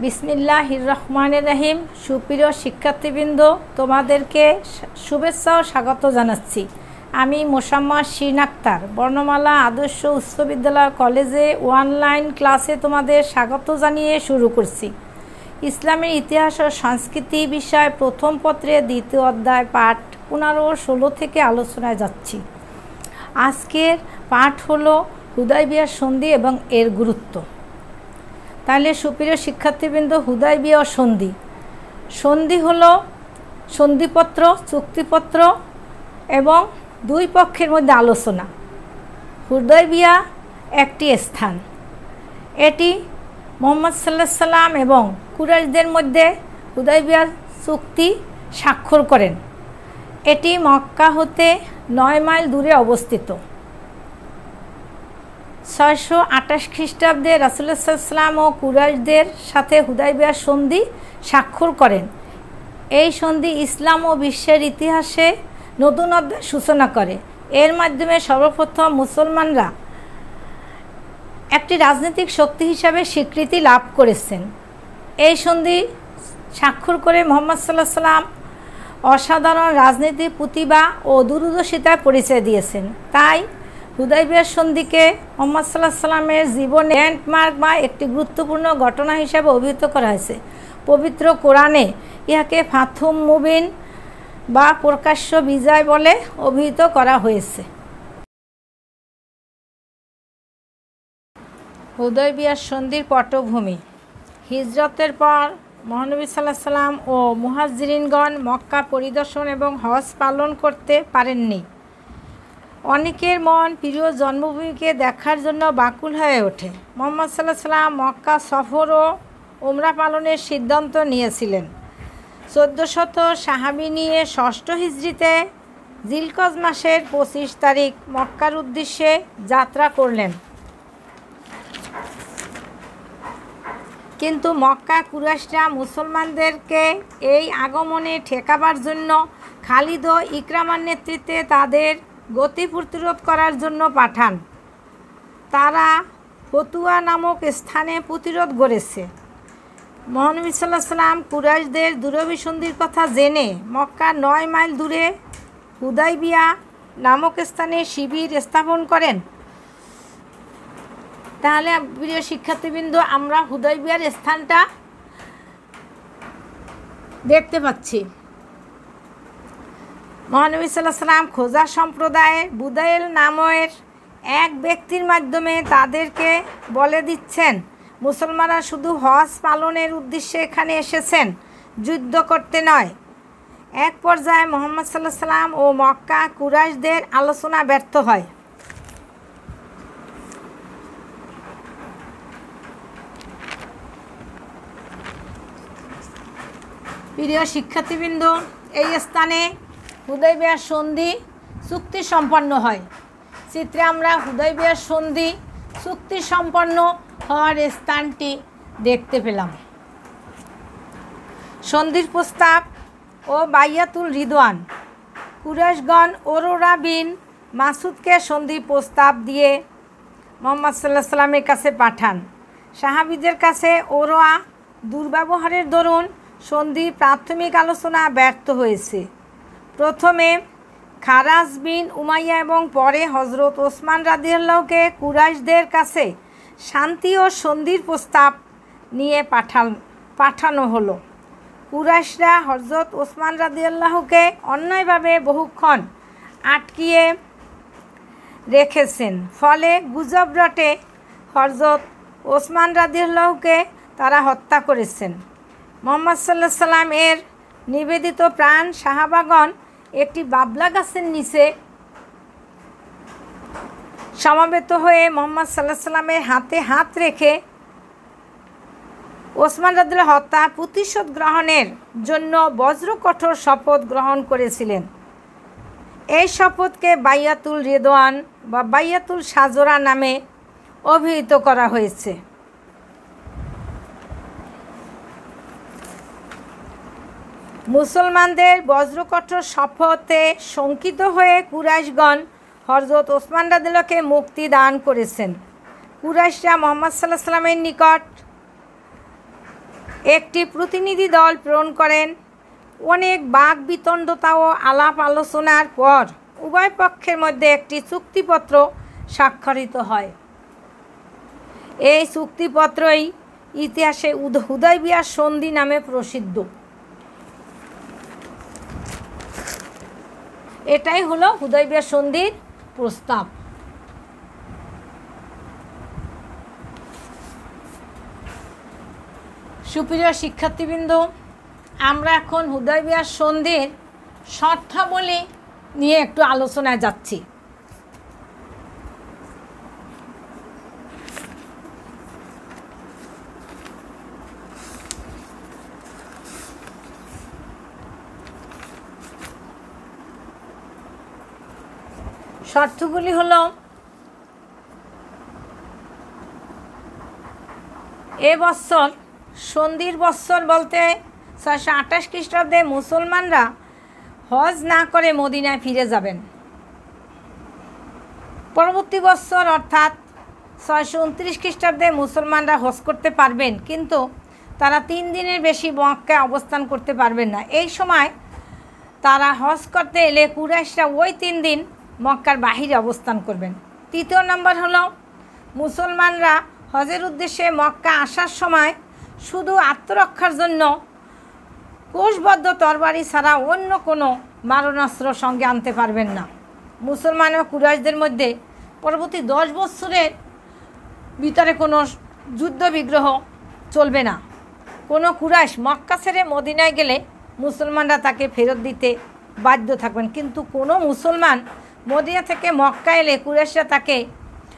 বিসমিল্লাহির রহমানির রহিম। সুপ্রিয় শিক্ষার্থীবৃন্দ, তোমাদেরকে শুভেচ্ছা ও স্বাগত জানাচ্ছি। আমি মোসাম্মদ শিরিন আক্তার বর্ণমালা আদর্শ উচ্চ বিদ্যালয় কলেজে অনলাইন ক্লাসে তোমাদের স্বাগত জানিয়ে শুরু করছি। ইসলামের ইতিহাস ও সংস্কৃতি বিষয় প্রথম পত্রের দ্বিতীয় অধ্যায় পাঠ 15 ও 16 থেকে আলোচনায় যাচ্ছি। আজকের পাঠ হলো হুদায়বিয়ার সন্ধি এবং এর গুরুত্ব। তাহলে সুপ্রিয় শিক্ষার্থীবৃন্দ, হুদায়বিয়া ও সন্ধি। সন্ধি হলো সন্ধিপত্র, চুক্তিপত্র এবং দুই পক্ষের মধ্যে আলোচনা। হুদায়বিয়া একটি স্থান। এটি মুহাম্মদ সাল্লাল্লাহু আলাইহি সাল্লাম এবং কুরাইশদের মধ্যে হুদায়বিয়া চুক্তি স্বাক্ষর করেন। এটি মক্কা হতে 9 মাইল দূরে অবস্থিত। 628 খ্রিস্টাব্দে রাসূলুল্লাহ সাল্লাল্লাহু আলাইহি ওয়াসাল্লাম ও কুরাইশদের সাথে হুদায়বিয়ার সন্ধি স্বাক্ষর করেন। এই সন্ধি ইসলাম ও বিশ্বের ইতিহাসে নতুন অধ্যায়ের সূচনা করে। এর মাধ্যমে সর্বপ্রথম মুসলমানরা একটি রাজনৈতিক শক্তি হিসাবে স্বীকৃতি লাভ করেছেন। এই সন্ধি স্বাক্ষর করে মুহাম্মদ সাল্লাল্লাহু আলাইহি ওয়াসাল্লাম অসাধারণ রাজনৈতিক প্রতিভা ও দূরদর্শিতার পরিচয় দিয়েছেন। তাই হুদায়বিয়ার সন্ধিকে মুহাম্মদ সাল্লাল্লাহু আলাইহি ওয়াসাল্লামের জীবনে ল্যান্ডমার্ক বা একটি গুরুত্বপূর্ণ ঘটনা হিসাবে অভিহিত করা হয়েছে। পবিত্র কোরআনে ইহাকে ফাতহুম মুবিন বা প্রকাশ্য বিজয় বলে অভিহিত করা হয়েছে। হুদায়বিয়ার সন্ধির পটভূমি। হিজরতের পর মহানবী সাল্লাল্লাহু আলাইহি ওয়াসাল্লাম ও মুহাজিরিনগণ মক্কা পরিদর্শন এবং হজ পালন করতে পারেননি। অনেকের মন প্রিয় জন্মভূমিকে দেখার জন্য ব্যাকুল হয়ে ওঠে। মুহাম্মদ সাল্লাল্লাহু আলাইহি ওয়াসাল্লাম মক্কা সফর ও উমরা পালনের সিদ্ধান্ত নিয়েছিলেন। 1400 সাহাবী নিয়ে 6ষ্ঠ হিজরিতে জিলকজ মাসের 25 তারিখ মক্কার উদ্দেশ্যে যাত্রা করলেন। কিন্তু মক্কা কুরাইশরা মুসলমানদেরকে এই আগমনে ঠেকাবার জন্য খালিদ ও ইকরামার নেতৃত্বে তাদের গতি প্রতিরোধ করার জন্য পাঠান। তারা ফতুয়া নামক স্থানে প্রতিরোধ গড়েছে। মহানবী সাল্লাল্লাহু আলাইহি ওয়াসাল্লাম কুরাইশদের দূরভিসন্ধির কথা জেনে মক্কা 9 মাইল দূরে হুদায়বিয়া নামক স্থানে শিবির স্থাপন করেন। তাহলে প্রিয় শিক্ষার্থীবৃন্দ, আমরা হুদায়বিয়ার স্থানটা দেখতে পাচ্ছি। মহানবী সাল্লাল্লাহু আলাইহি ওয়াসাল্লাম খোজা সম্প্রদায়ের বুদাইল নামের এক ব্যক্তির মাধ্যমে তাদেরকে বলে দিচ্ছেন মুসলমানরা শুধু হজ পালনের উদ্দেশ্যে এখানে এসেছেন, যুদ্ধ করতে নয়। এক পর্যায়ে মুহাম্মদ সাল্লাল্লাহু আলাইহি ওয়াসাল্লাম ও মক্কা কুরাইশদের আলোচনা ব্যর্থ হয়। প্রিয় শিক্ষার্থীবৃন্দ, এই স্থানে হুদায়বিয়ার সন্ধি চুক্তি সম্পন্ন হয়। চিত্রে আমরা হুদায়বিয়ার সন্ধি চুক্তি সম্পন্ন হওয়ার স্থানটি দেখতে পেলাম। সন্ধির প্রস্তাব ও বাইয়াতুল রিদওয়ান। কুরাইশগণ ওরোরা বিন মাসুদকে সন্ধি প্রস্তাব দিয়ে মুহাম্মদ সাল্লাল্লাহু আলাইহি ওয়াসাল্লামের কাছে পাঠান। সাহাবীদের কাছে ওরোয়া দুর্ব্যবহারের দরুন সন্ধি প্রাথমিক আলোচনা ব্যর্থ হয়েছে। প্রথমে খারাজ বিন উমাইয়া এবং পরে হযরত ওসমান রাদিয়াল্লাহুকে কুরাইশদের কাছে শান্তি ও সন্ধির প্রস্তাব নিয়ে পাঠানো হলো। কুরাইশরা হযরত ওসমান রাদিয়াল্লাহুকে অন্যায়ভাবে বহুক্ষণ আটকিয়ে রেখেছেন। ফলে গুজব রটে হযরত ওসমান রাদিয়াল্লাহুকে তারা হত্যা করেছেন। মুহাম্মদ সাল্লাল্লাহু আলাইহি ওয়াসাল্লাম এর নিবেদিত প্রাণ সাহাবাগণ একটি বাবলা গাছের নিচে সমাবেত হয়ে মুহাম্মদ সাল্লাল্লাহু আলাইহি ওয়াসাল্লামের হাতে হাত রেখে ওসমান রাদিয়াল্লাহু হত্যার প্রতিশোধ গ্রহণের জন্য বজ্রকঠোর শপথ গ্রহণ করেছিলেন। এই শপথকে বাইয়াতুল রিদওয়ান বা বাইয়াতুল শাজরা নামে অভিহিত করা হয়েছে। মুসলমানদের বজ্রকঠোর শপথে শঙ্কিত হয়ে কুরাইশগণ হযরত ওসমান রাদিয়াল্লাহুকে মুক্তি দান করেছেন। কুরাইশরা মুহাম্মদ সাল্লাল্লাহু আলাইহি ওয়াসাল্লামের নিকট একটি প্রতিনিধি দল প্রেরণ করেন। অনেক বাক বিতণ্ডতা ও আলাপ আলোচনার পর উভয় পক্ষের মধ্যে একটি চুক্তিপত্র স্বাক্ষরিত হয়। এই চুক্তিপত্রই ইতিহাসে হুদায়বিয়া সন্ধি নামে প্রসিদ্ধ। এটাই হলো হুদায়বিয়া সন্ধির প্রস্তাব। সুপ্রিয় শিক্ষার্থীবৃন্দ, আমরা এখন হুদায়বিয়া সন্ধির শর্তাবলী নিয়ে একটু আলোচনায় যাচ্ছি। শর্তগুলি হলো, এ বৎসর সন্ধির বৎসর বলতে 628 খ্রিস্টাব্দে মুসলমানরা হজ না করে মদিনায় ফিরে যাবেন। পরবর্তী বৎসর অর্থাৎ 629 খ্রিস্টাব্দে মুসলমানরা হজ করতে পারবেন, কিন্তু তারা 3 দিনের বেশি মক্কায় অবস্থান করতে পারবেন না। এই সময় তারা হজ করতে এলে কুরাইশরা ওই 3 দিন মক্কার বাহিরে অবস্থান করবেন। তৃতীয় নম্বর হলো, মুসলমানরা হজের উদ্দেশ্যে মক্কা আসার সময় শুধু আত্মরক্ষার জন্য কোষবদ্ধ তরবারি ছাড়া অন্য কোনো মারণাস্ত্র সঙ্গে আনতে পারবেন না। মুসলমান ও কুরাইশদের মধ্যে পরবর্তী 10 বছরের ভিতরে কোনো যুদ্ধ বিগ্রহ চলবে না। কোনো কুরাইশ মক্কা ছেড়ে মদিনায় গেলে মুসলমানরা তাকে ফেরত দিতে বাধ্য থাকবেন, কিন্তু কোনো মুসলমান মদিনা থেকে মক্কা এলে কুরাইশরা তাকে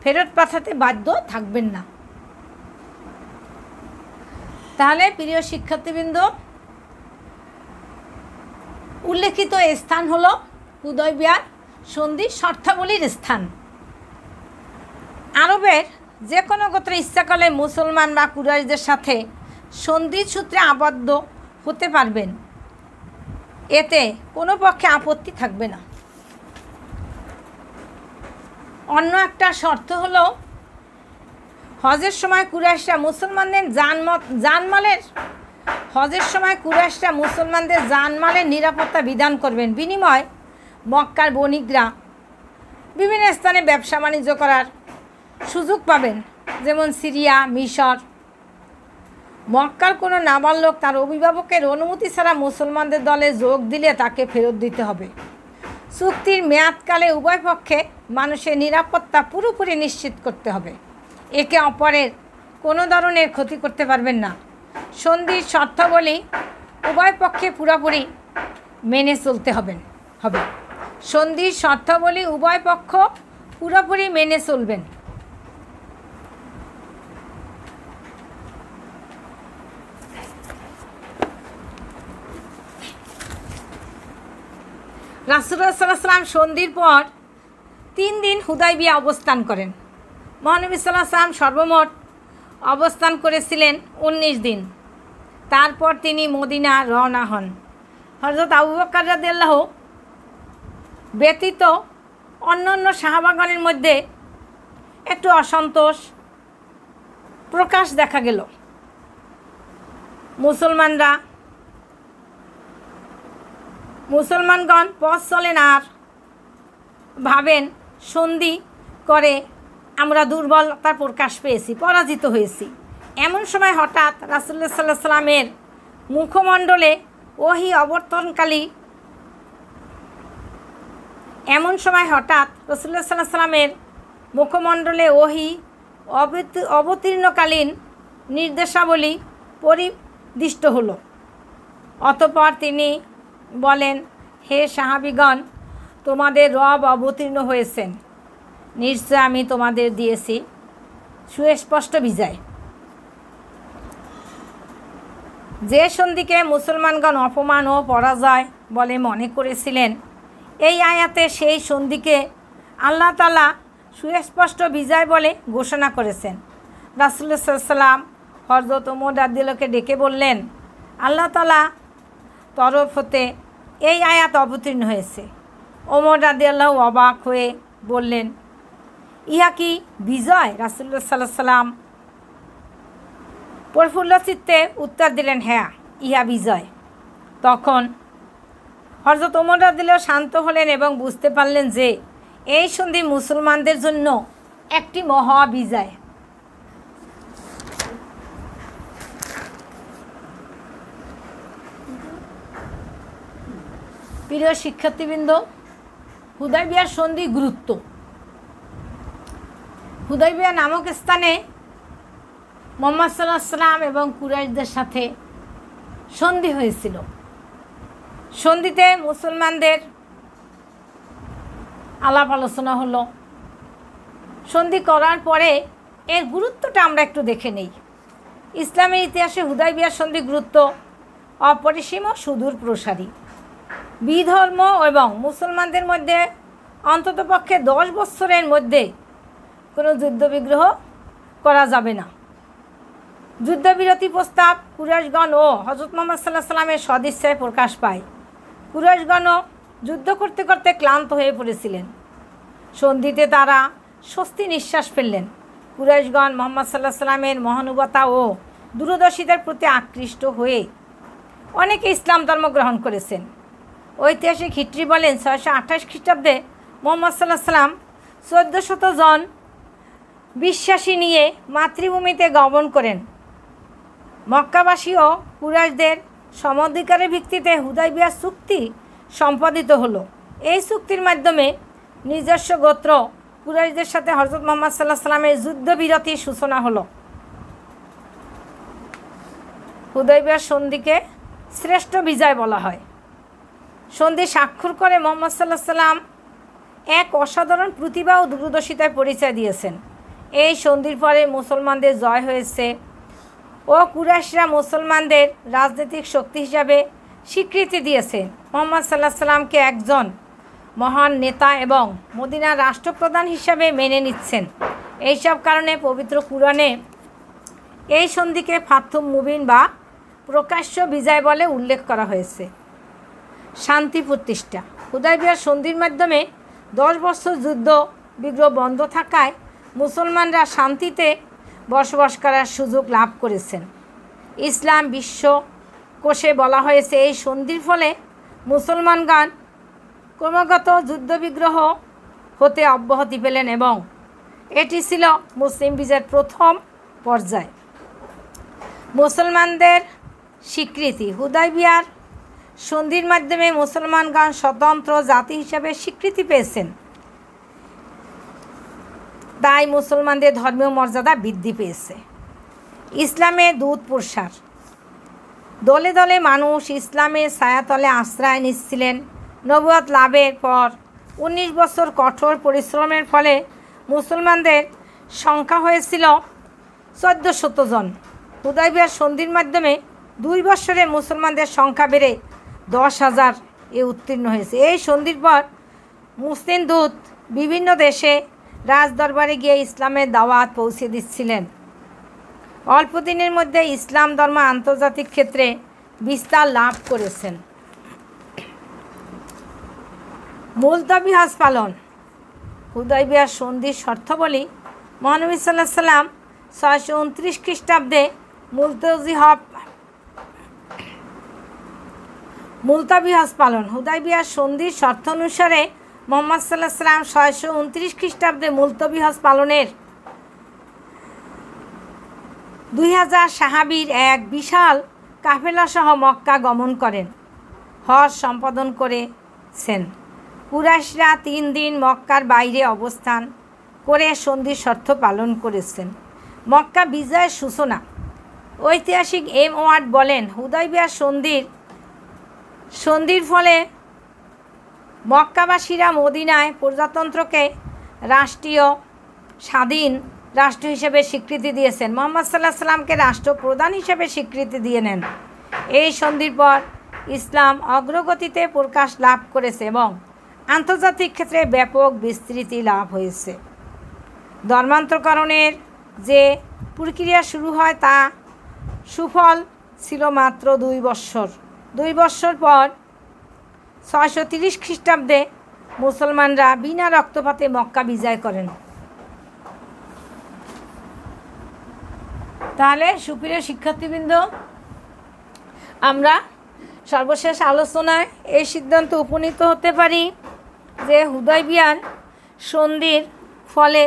ফেরত পাঠাতে বাধ্য থাকবেন না। তাহলে প্রিয় শিক্ষার্থীবৃন্দ, উল্লেখিত স্থান হলো হুদায়বিয়া সন্ধির শর্তাবলীর স্থান। আরবের যে কোনো গোত্র ইচ্ছা করলে মুসলমান বা কুরাইশদের সাথে সন্ধির সূত্রে আবদ্ধ হতে পারবেন, এতে কোনো পক্ষে আপত্তি থাকবে না। অন্য একটা শর্ত হলো, হজের সময় কুরাইশরা মুসলমানদের জানমালের নিরাপত্তা বিধান করবেন। বিনিময় মক্কার বণিকরা বিভিন্ন স্থানে ব্যবসা বাণিজ্য করার সুযোগ পাবেন, যেমন সিরিয়া, মিশর। মক্কার কোনো নাবালক তার অভিভাবকের অনুমতি ছাড়া মুসলমানদের দলে যোগ দিলে তাকে ফেরত দিতে হবে। চুক্তির মেয়াদকালে উভয় পক্ষে মানুষের নিরাপত্তা পুরোপুরি নিশ্চিত করতে হবে। একে অপরের কোনো ধরনের ক্ষতি করতে পারবেন না। সন্ধির শর্তাবলী উভয় পক্ষে পুরোপুরি মেনে চলতে হবে। সন্ধির শর্তাবলী উভয় পক্ষ পুরোপুরি মেনে চলবেন। রাসূলুল্লাহ সাল্লাল্লাহু আলাইহি ওয়াসাল্লাম সন্ধির পর 3 দিন হুদায়বিয়া অবস্থান করেন। মহানবী সাল্লাল্লাহু আলাইহি ওয়াসাল্লাম সর্বমোট অবস্থান করেছিলেন 19 দিন। তারপর তিনি মদিনা রওনা হন। হযরত আবু বকর রাদিয়াল্লাহু ব্যতীত অন্যান্য সাহাবাগণের মধ্যে একটু অসন্তোষ প্রকাশ দেখা গেল। মুসলমানগণ পথ চলেন আর ভাবেন সন্ধি করে আমরা দুর্বলতার প্রকাশ পেয়েছি, পরাজিত হয়েছি। এমন সময় হঠাৎ রাসূলুল্লাহ সাল্লাল্লাহু আলাইহি ওয়াসাল্লামের মুখমণ্ডলে ওহী অবতীর্ণকালীন নির্দেশাবলী পরিদিষ্ট হলো। অতঃপর তিনি বলেন, হে সাহাবীগণ, তোমাদের রব অবতীর্ণ হয়েছেন। নিশ্চয় আমি তোমাদের দিয়েছি সুস্পষ্ট বিজয়। যে সন্ধিকে মুসলমানগণ অপমান ও পরাজয় বলে মনে করেছিলেন, এই আয়াতে সেই সন্ধিকে আল্লাহ তাআলা সুস্পষ্ট বিজয় বলে ঘোষণা করেছেন। রাসূলুল্লাহ সাল্লাল্লাহু আলাইহি ওয়াসাল্লাম হযরত ওমর রাদিয়াল্লাহু ডেকে বললেন, আল্লাহ তাআলা তরফ হতে এই আয়াত অবতীর্ণ হয়েছে। ওমর রাদিয়াল্লাহু অবাক হয়ে বললেন, ইহা কি বিজয়? রাসূলুল্লাহ সাল্লাল্লাহু আলাইহি ওয়াসাল্লাম প্রফুল্ল চিত্তে উত্তর দিলেন, হ্যাঁ, ইহা বিজয়। তখন হযরত ওমর রাদিয়াল্লাহু শান্ত হলেন এবং বুঝতে পারলেন যে এই সন্ধি মুসলমানদের জন্য একটি মহা বিজয়। প্রিয় শিক্ষার্থীবৃন্দ, হুদায়বিয়ার সন্ধি গুরুত্ব। হুদায়বিয়া নামক স্থানে মুহাম্মদ সাল্লাল্লাহু আলাইহি ওয়াসাল্লাম এবং কুরাইশদের সাথে সন্ধি হয়েছিল। সন্ধিতে মুসলমানদের আলাপ আলোচনা হলো। সন্ধি করার পরে এর গুরুত্বটা আমরা একটু দেখে নেই। ইসলামের ইতিহাসে হুদায়বিয়ার সন্ধি গুরুত্ব অপরিসীম ও সুদূর প্রসারী। বিধর্ম এবং মুসলমানদের মধ্যে অন্ততপক্ষে 10 বছরের মধ্যে কোনো যুদ্ধবিগ্রহ করা যাবে না। যুদ্ধবিরতি প্রস্তাব কুরাইশগণ ও হযরত মুহাম্মদ সাল্লাল্লাহু আলাইহি ওয়াসাল্লামের সদিচ্ছায় প্রকাশ পায়। কুরাইশগণও যুদ্ধ করতে করতে ক্লান্ত হয়ে পড়েছিলেন। সন্ধিতে তারা স্বস্তি নিঃশ্বাস ফেললেন। কুরাইশগণ মুহাম্মদ সাল্লাল্লাহু আলাইহি ওয়াসাল্লামের মহানুভবতা ও দূরদর্শিতার প্রতি আকৃষ্ট হয়ে অনেকে ইসলাম ধর্ম গ্রহণ করেছেন। ঐতিহাসিক হিস্ট্রি বলেন 628 খ্রিস্টাব্দে মুহাম্মদ সাল্লাল্লাহু আলাইহি ওয়াসাল্লাম 1400 জন বিশ্বাসী নিয়ে মাতৃভূমিতে গমন করেন। মক্কাবাসী ও কুরাইশদের সমধিকারের ভিত্তিতে হুদায়বিয়া চুক্তি সম্পাদিত হলো। এই চুক্তির মাধ্যমে নিজস্ব গোত্র কুরাইশদের সাথে হযরত মুহাম্মদ সাল্লাল্লাহু আলাইহি ওয়াসাল্লামের যুদ্ধবিরতির সূচনা হলো। হুদায়বিয়ার সন্ধিকে শ্রেষ্ঠ বিজয় বলা হয়। সন্ধি স্বাক্ষর করে মুহাম্মদ সাল্লাল্লাহু আলাইহি ওয়াসাল্লাম এক অসাধারণ প্রতিভা ও দূরদর্শিতার পরিচয় দিয়েছেন। এই সন্ধির পরে মুসলমানদের জয় হয়েছে ও কুরাইশরা মুসলমানদের রাজনৈতিক শক্তি হিসাবে স্বীকৃতি দিয়েছে। মুহাম্মদ সাল্লাল্লাহু আলাইহি ওয়াসাল্লামকে একজন মহান নেতা এবং মদিনার রাষ্ট্রপ্রধান হিসাবে মেনে নিচ্ছেন। এইসব কারণে পবিত্র কুরআনে এই সন্ধিকে ফাতহুম মুবিন বা প্রকাশ্য বিজয় বলে উল্লেখ করা হয়েছে। শান্তি প্রতিষ্ঠা। হুদায়বিয়ার সন্ধির মাধ্যমে 10 বছর যুদ্ধ বিগ্রহ বন্ধ থাকায় মুসলমানরা শান্তিতে বসবাস করার সুযোগ লাভ করেছেন। ইসলাম বিশ্বকোষে বলা হয়েছে এই সন্ধির ফলে মুসলমানগণ ক্রমাগত যুদ্ধবিগ্রহ হতে অব্যাহতি পেলেন এবং এটি ছিল মুসলিম বিজয়ের প্রথম পর্যায়। মুসলমানদের স্বীকৃতি। হুদায়বিয়ার সন্ধির মাধ্যমে মুসলমানগণ স্বতন্ত্র জাতি হিসাবে স্বীকৃতি পেয়েছেন। তাই মুসলমানদের ধর্মীয় মর্যাদা বৃদ্ধি পেয়েছে। ইসলামের দূত প্রসার। দলে দলে মানুষ ইসলামের ছায়াতলে আশ্রয় নিচ্ছিলেন। নবুয়ত লাভের পর 19 বছর কঠোর পরিশ্রমের ফলে মুসলমানদের সংখ্যা হয়েছিল 1400 জন। হুদায়বিয়ার সন্ধির মাধ্যমে 2 বছরে মুসলমানদের সংখ্যা বেড়ে 10,000 এ উত্তীর্ণ হয়েছে। এই সন্ধির পর মুসলিম দূত বিভিন্ন দেশে রাজদরবারে গিয়ে ইসলামের দাওয়াত পৌঁছে দিচ্ছিলেন। অল্প দিনের মধ্যে ইসলাম ধর্ম আন্তর্জাতিক ক্ষেত্রে বিস্তার লাভ করেছেন। মুলতবি হজ পালন। হুদায়বিয়ার সন্ধির শর্তাবলী। মহানবী সাল্লাল্লাহু আলাইহি ওয়াসাল্লাম 629 খ্রিস্টাব্দে মুলতবি হজ পালন। হুদায়বিয়ার সন্ধির শর্ত অনুসারে মুহাম্মদ সাল্লাল্লাহু আলাইহি ওয়াসাল্লাম 629 খ্রিস্টাব্দে মুলতবি হজ পালনের 2000 সাহাবীর এক বিশাল কাফেলাসহ মক্কা গমন করেন। হজ সম্পাদন করেছেন। কুরাইশরা 3 দিন মক্কার বাইরে অবস্থান করে সন্ধির শর্ত পালন করেছেন। মক্কা বিজয়ের সূচনা। ঐতিহাসিক এম ওয়ার্ড বলেন, হুদায়বিয়ার সন্ধির ফলে মক্কাবাসীরা মদিনায় প্রজাতন্ত্রকে রাষ্ট্রীয় স্বাধীন রাষ্ট্র হিসেবে স্বীকৃতি দিয়েছেন। মুহাম্মদ সাল্লাল্লাহু আলাইহি ওয়াসাল্লামকে রাষ্ট্রপ্রধান হিসেবে স্বীকৃতি দিয়ে নেন। এই সন্ধির পর ইসলাম অগ্রগতিতে প্রকাশ লাভ করেছে এবং আন্তর্জাতিক ক্ষেত্রে ব্যাপক বিস্তৃতি লাভ হয়েছে। ধর্মান্তরকরণের যে প্রক্রিয়া শুরু হয় তা সুফল ছিল মাত্র 2 বৎসর। 2 বৎসর পর 630 খ্রিস্টাব্দে মুসলমানরা বিনা রক্তপাতে মক্কা বিজয় করেন। তাহলে সুপ্রিয় শিক্ষার্থীবৃন্দ, আমরা সর্বশেষ আলোচনায় এই সিদ্ধান্তে উপনীত হতে পারি যে হুদায়বিয়ার সন্ধির ফলে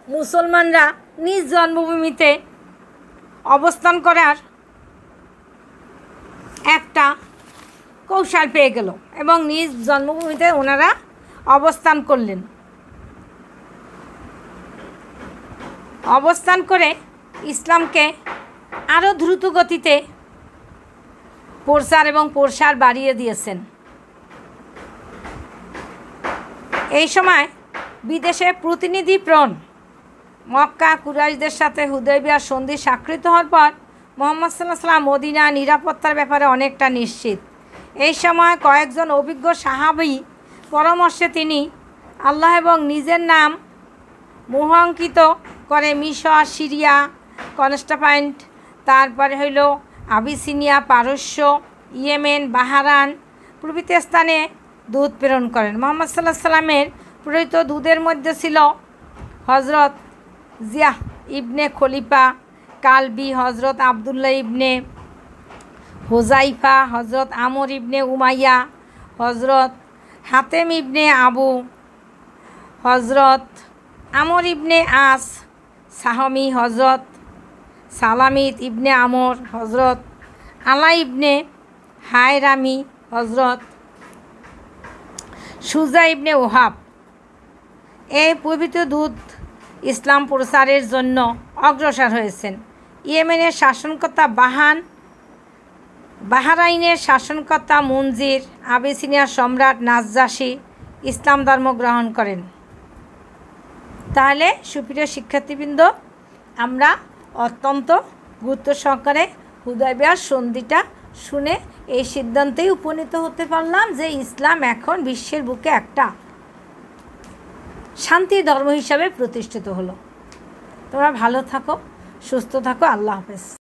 মুসলমানরা নিজ জন্মভূমিতে অবস্থান করার একটা কৌশল পেয়ে গেল এবং নিজ জন্মভূমিতে ওনারা অবস্থান করলেন। অবস্থান করে ইসলামকে আরও দ্রুত গতিতে প্রচার এবং প্রসার বাড়িয়ে দিয়েছেন। এই সময় বিদেশে প্রতিনিধি প্রেরণ, মক্কা কুরাইশদের সাথে হুদায়বিয়ার সন্ধি স্বাক্ষরিত হওয়ার পর মুহাম্মদ সাল্লাল্লাহু আলাইহি ওয়াসাল্লাম মদিনা নিরাপত্তার ব্যাপারে অনেকটা নিশ্চিত। এই সময় কয়েকজন অভিজ্ঞ সাহাবী পরামর্শে তিনি আল্লাহ এবং নিজের নাম মোহাঙ্কিত করে মিশর, সিরিয়া, কনস্টান্টাইন, তারপরে হইল আবিসিনিয়া, পারস্য, ইয়েমেন, বাহরাইন প্রভৃতি স্থানে দূত প্রেরণ করেন। মুহাম্মদ সাল্লাল্লাহু আলাইহি ওয়াসাল্লামের প্রেরিত দূতের মধ্যে ছিল হজরত জিয়াহ ইবনে খলিফা কালবি, হজরত আবদুল্লাহ ইবনে হুজাইফা, হজরত আমর ইবনে উমাইয়া, হজরত হাতেম ইবনে আবু, হজরত আমর ইবনে আস সাহমি, হজরত সালামিত ইবনে আমর, হজরত আলা ইবনে হায়রামি, হজরত সুজা ইবনে ওহাব। এই পবিত্র দূত ইসলাম প্রচারের জন্য অগ্রসর হয়েছেন। ইয়েমেনের শাসনকর্তা বাহরাইনের শাসনকর্তা মুনজির, আবিসিনিয়ার সম্রাট নাজ্জাশী ইসলাম ধর্ম গ্রহণ করেন। তাহলে সুপ্রিয় শিক্ষার্থীবৃন্দ, আমরা অত্যন্ত গুরুত্ব সহকারে হুদায়বিয়ার সন্ধিটা শুনে এই সিদ্ধান্তেই উপনীত হতে পারলাম যে ইসলাম এখন বিশ্বের বুকে একটা শান্তি ধর্ম হিসাবে প্রতিষ্ঠিত হলো। তোমরা ভালো থাকো, সুস্থ থাকো। আল্লাহ হাফেজ।